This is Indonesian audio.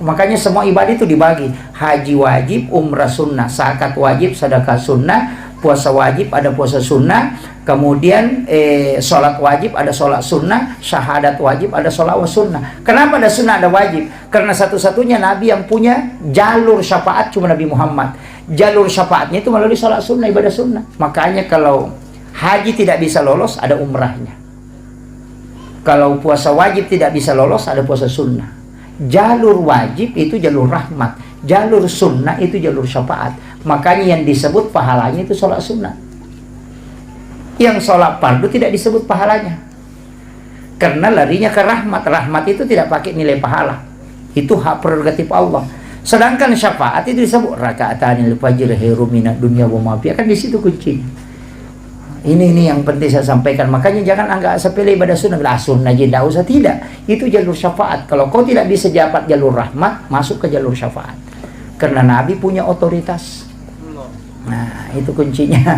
Makanya semua ibadah itu dibagi. Haji wajib, umrah sunnah, zakat wajib, sedekah sunnah, puasa wajib, ada puasa sunnah, kemudian sholat wajib, ada sholat sunnah, syahadat wajib, ada sholat sunnah. Kenapa ada sunnah, ada wajib? Karena satu-satunya Nabi yang punya jalur syafaat cuma Nabi Muhammad. Jalur syafaatnya itu melalui sholat sunnah, ibadah sunnah. Makanya kalau haji tidak bisa lolos, ada umrahnya. Kalau puasa wajib tidak bisa lolos, ada puasa sunnah. Jalur wajib itu jalur rahmat, jalur sunnah itu jalur syafaat. Makanya yang disebut pahalanya itu sholat sunnah. Yang sholat fardu tidak disebut pahalanya, karena larinya ke rahmat. Rahmat itu tidak pakai nilai pahala, itu hak prerogatif Allah. Sedangkan syafaat itu disebut raka'atanil fajr khairum minad dunya wa ma fiha, kan di situ kuncinya. Ini yang penting saya sampaikan. Makanya jangan anggap sepele ibadah sunnah, sunnah aja tidak usah, tidak. Itu jalur syafaat. Kalau kau tidak bisa dapat jalur rahmat, masuk ke jalur syafaat. Karena Nabi punya otoritas. Nah, itu kuncinya.